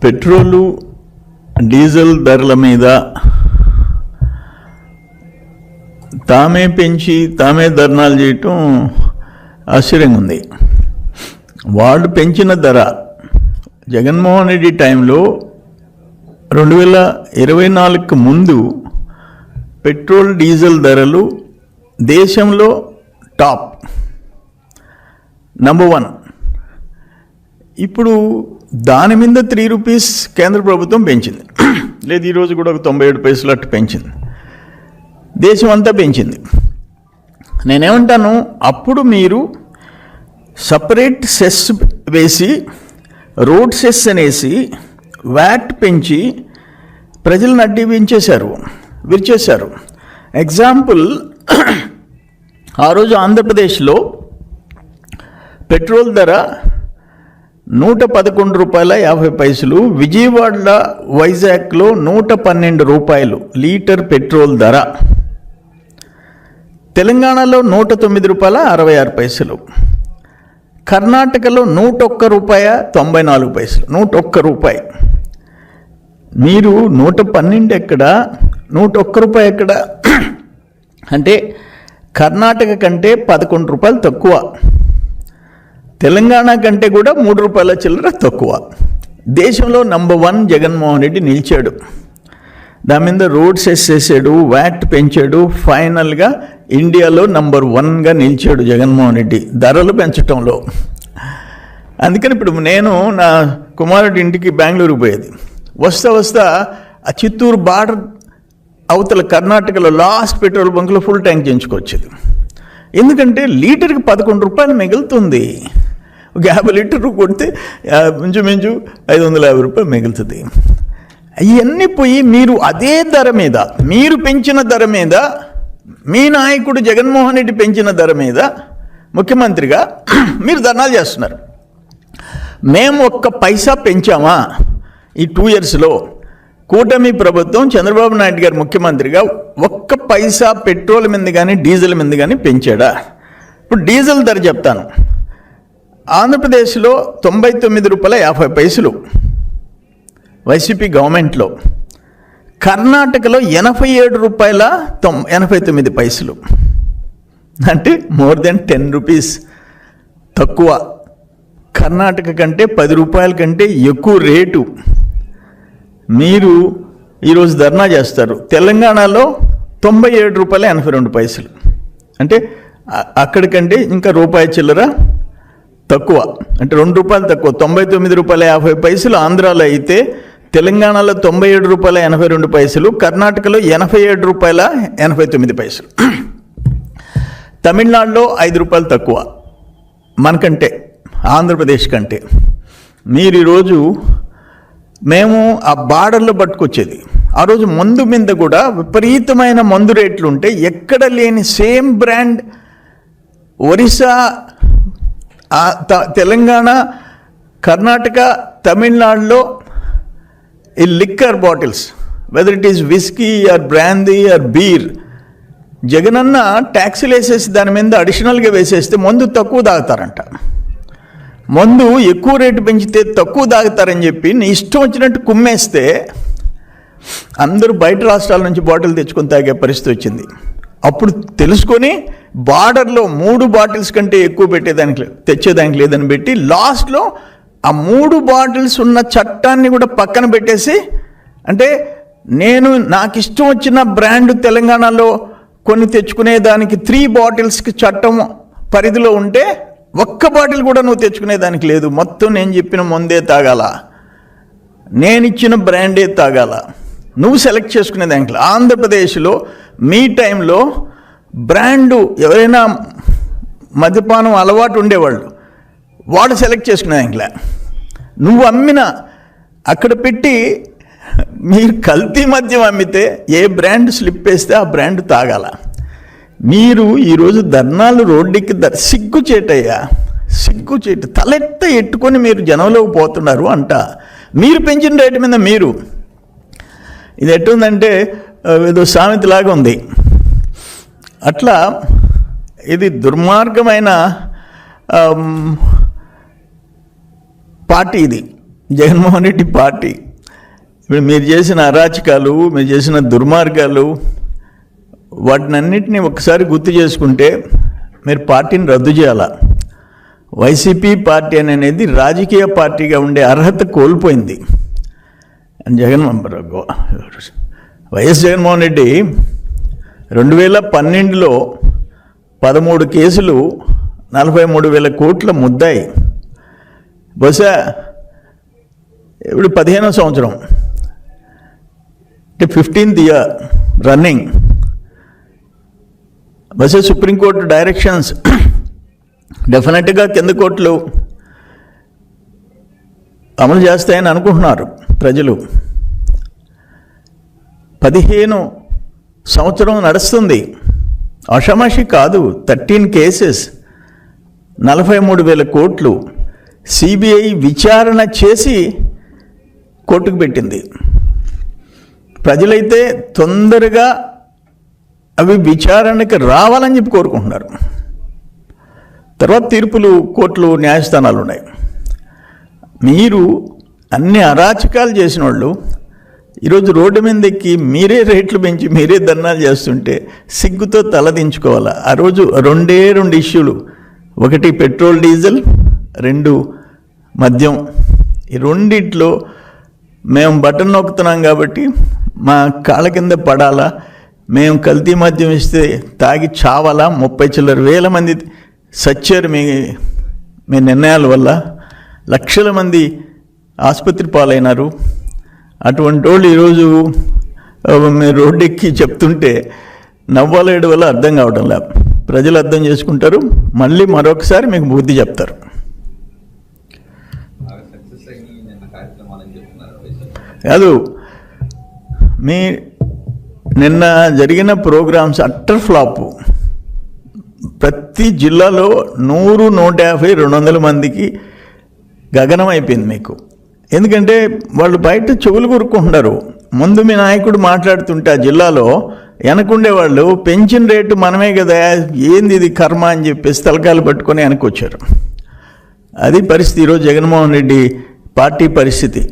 Petrol diesel ధరల మీద తామే పెంచి తామే ధర్నాలు చేయటం ఆశ్చర్యంగా ఉంది. వాళ్ళు పెంచిన ధర జగన్మోహన్ రెడ్డి టైంలో 2024కు ముందు పెట్రోల్ డీజిల్ ధరలు దేశంలో టాప్ నంబర్ 1. ఇప్పుడు దాని మీద 3 రూపీస్ కేంద్ర ప్రభుత్వం పెంచింది. లేదు, ఈరోజు కూడా ఒక 97 పైసలు అట్టు పెంచింది. దేశం అంతా పెంచింది. నేనేమంటాను, అప్పుడు మీరు సపరేట్ సెస్ వేసి రోడ్ సెస్ అనేసి వ్యాట్ పెంచి ప్రజలను అడ్డీ విరిచేశారు. ఎగ్జాంపుల్, ఆ రోజు ఆంధ్రప్రదేశ్లో పెట్రోల్ ధర 111 రూపాయల 50 పైసలు, విజయవాడ వైజాగ్లో 112 రూపాయలు లీటర్ పెట్రోల్ ధర, తెలంగాణలో 109 రూపాయల 66 పైసలు, కర్ణాటకలో 101 రూపాయ 94 పైసలు. 101 రూపాయి. మీరు 112 ఎక్కడ, 101 రూపాయి ఎక్కడ? అంటే కర్ణాటక కంటే 11 రూపాయలు తక్కువ, తెలంగాణ కంటే కూడా 3 రూపాయల చిల్లర తక్కువ. దేశంలో నంబర్ 1 జగన్మోహన్ రెడ్డి నిలిచాడు. దాని మీద రోడ్ సెస్ చేసాడు, వ్యాట్ పెంచాడు. ఫైనల్గా ఇండియాలో నంబర్ 1గా నిలిచాడు జగన్మోహన్ రెడ్డి ధరలు పెంచడంలో. అందుకని ఇప్పుడు నేను నా కుమారుడి ఇంటికి బెంగళూరుకు పోయేది. వస్తా ఆ చిత్తూరు బార్డర్ అవతల కర్ణాటకలో లాస్ట్ పెట్రోల్ బంక్లో ఫుల్ ట్యాంక్ చేయించుకొచ్చేది. ఎందుకంటే లీటర్కి 11 రూపాయలు మిగులుతుంది. ఒక 50 లీటర్లు కొడితే మించు 550 రూపాయలు మిగులుతుంది. అవన్నీ పోయి మీరు అదే ధర మీద, మీరు పెంచిన ధర మీద, మీ నాయకుడు జగన్మోహన్ రెడ్డి పెంచిన ధర మీద ముఖ్యమంత్రిగా మీరు ధర్నాలు చేస్తున్నారు. మేము 1 పైసా పెంచామా ఈ 2 ఇయర్స్లో? కూటమి ప్రభుత్వం చంద్రబాబు నాయుడు గారు ముఖ్యమంత్రిగా 1 పైసా పెట్రోల్ మీద కానీ డీజిల్ మీద కానీ పెంచాడా? ఇప్పుడు డీజిల్ ధర చెప్తాను. ఆంధ్రప్రదేశ్లో 99 రూపాయల 50 పైసలు వైసీపీ గవర్నమెంట్లో, కర్ణాటకలో 87 రూపాయల 89 పైసలు. అంటే మోర్ దెన్ 10 రూపీస్ తక్కువ. కర్ణాటక కంటే 10 రూపాయల కంటే ఎక్కువ రేటు. మీరు ఈరోజు ధర్నా చేస్తారు. తెలంగాణలో 97 రూపాయల 82 పైసలు. అంటే అక్కడికంటే ఇంకా రూపాయి చిల్లర తక్కువ, అంటే 2 రూపాయలు తక్కువ. 99 రూపాయల 50 పైసలు ఆంధ్రాలో అయితే, తెలంగాణలో 97 రూపాయల 82 పైసలు, కర్ణాటకలో 87 రూపాయల 89 పైసలు. తమిళనాడులో 5 రూపాయలు తక్కువ మనకంటే, ఆంధ్రప్రదేశ్ కంటే. మీరు ఈరోజు మేము ఆ బార్డర్లో పట్టుకొచ్చేది. ఆ రోజు మందు మీద కూడా విపరీతమైన మందు రేట్లు ఉంటే, ఎక్కడ లేని సేమ్ బ్రాండ్ ఒరిస్సా, తెలంగాణ, కర్ణాటక, తమిళనాడులో ఈ liquor bottles, whether it is whisky or brandy or beer, జగనన్న ట్యాక్సీలు వేసేసి దాని మీద అడిషనల్గా వేసేస్తే మందు తక్కువ తాగుతారంట. మందు ఎక్కువ రేటు పెంచితే తక్కువ తాగుతారని చెప్పి నీ ఇష్టం వచ్చినట్టు కుమ్మేస్తే అందరూ బయట రాష్ట్రాల నుంచి బాటిల్ తెచ్చుకొని తాగే పరిస్థితి వచ్చింది. అప్పుడు తెలుసుకొని బార్డర్లో 3 బాటిల్స్ కంటే ఎక్కువ తెచ్చేదానికి లేదని పెట్టి, లాస్ట్లో ఆ 3 బాటిల్స్ ఉన్న చట్టాన్ని కూడా పక్కన పెట్టేసి, అంటే నాకు ఇష్టం వచ్చిన బ్రాండ్ తెలంగాణలో కొన్ని తెచ్చుకునేదానికి 3 బాటిల్స్కి చట్టం పరిధిలో ఉంటే 1 బాటిల్ కూడా నువ్వు తెచ్చుకునేదానికి లేదు. మొత్తం నేను చెప్పిన మందే తాగాల, నేను ఇచ్చిన బ్రాండే తాగాల, నువ్వు సెలెక్ట్ చేసుకునేదానికి. ఆంధ్రప్రదేశ్లో మీ టైంలో బ్రాండు ఎవరైనా మద్యపానం అలవాటు ఉండేవాళ్ళు, వాడు సెలెక్ట్ చేసుకునేదానికిలే. నువ్వు అమ్మిన అక్కడ పెట్టి మీరు కల్తీ మద్యం అమ్మితే ఏ బ్రాండ్ స్లిప్ వేస్తే ఆ బ్రాండ్ తాగాల. మీరు ఈరోజు ధర్నాలు రోడ్డుకి సిగ్గుచేటయ్యా, సిగ్గుచేటు. తలెత్త ఎట్టుకొని మీరు జనంలోకి పోతున్నారు అంట. మీరు పెంచిన రేటు మీద మీరు, ఇది ఎట్టుందంటే ఏదో సామెతలాగా ఉంది. అట్లా ఇది దుర్మార్గమైన పార్టీ ఇది. జగన్మోహన్ రెడ్డి పార్టీ ఇప్పుడు మీరు చేసిన అరాచకాలు, మీరు చేసిన దుర్మార్గాలు, వాటినన్నింటినీ ఒకసారి గుర్తు చేసుకుంటే మీరు పార్టీని రద్దు చేయాలా. వైసీపీ పార్టీ అనేది రాజకీయ పార్టీగా ఉండే అర్హత కోల్పోయింది. వైఎస్ జగన్మోహన్ రెడ్డి 2012లో 13 కేసులు, 43,000 కోట్ల ముద్దాయి. బహుశా ఇప్పుడు 15వ సంవత్సరం, అంటే 15th ఇయర్ రన్నింగ్. బహుశా సుప్రీంకోర్టు డైరెక్షన్స్ డెఫినెట్గా కింద కోర్టులు అమలు చేస్తాయని అనుకుంటున్నారు ప్రజలు. 15 సంవత్సరం నడుస్తుంది, అషమాషి కాదు. 13 కేసెస్, 43,000 కోట్లు సిబిఐ విచారణ చేసి కోర్టుకు పెట్టింది. ప్రజలైతే తొందరగా అవి విచారణకి రావాలని చెప్పి కోరుకుంటున్నారు. తర్వాత తీర్పులు, కోర్టులు, న్యాయస్థానాలు ఉన్నాయి. మీరు అన్ని అరాచకాలు చేసిన వాళ్ళు ఈరోజు రోడ్డు మీద ఎక్కి మీరే రేట్లు పెంచి మీరే ధర్నాలు చేస్తుంటే సిగ్గుతో తలదించుకోవాలా. ఆ రోజు 2 ఇష్యూలు, ఒకటి పెట్రోల్ డీజిల్, 2 మద్యం. ఈ రెండిట్లో మేము బటన్ నొక్కుతున్నాం కాబట్టి మా కాళ్ళ కింద పడాలా, మేము కల్తీ మద్యం ఇస్తే తాగి చావాలా. 30 చిల్లర వేల మంది సచ్చారు మీ నిర్ణయాల వల్ల. లక్షల మంది ఆసుపత్రి పాలైనారు. అటువంటి వాళ్ళు ఈరోజు మీరు రోడ్డు ఎక్కి చెప్తుంటే నవ్వాలేడు వల్ల అర్థం కావడం లేదు. ప్రజలు అర్థం చేసుకుంటారు, మళ్ళీ మరొకసారి మీకు బుద్ధి చెప్తారు. కాదు, మీ నిన్న జరిగిన ప్రోగ్రామ్స్ అట్టర్ ఫ్లాపు. ప్రతి జిల్లాలో 100, 150, 200 మందికి గగనం అయిపోయింది మీకు. ఎందుకంటే వాళ్ళు బయట చెవులు కొరుక్కుంటున్నారు. ముందు మీ నాయకుడు మాట్లాడుతుంటే ఆ జిల్లాలో వెనకుండే వాళ్ళు పెంచిన రేటు మనమే కదా, ఏంది ఇది కర్మ అని చెప్పేసి తలకాయలు పట్టుకొని వెనకొచ్చారు. అది పరిస్థితి ఈరోజు జగన్మోహన్ రెడ్డి పార్టీ పరిస్థితి.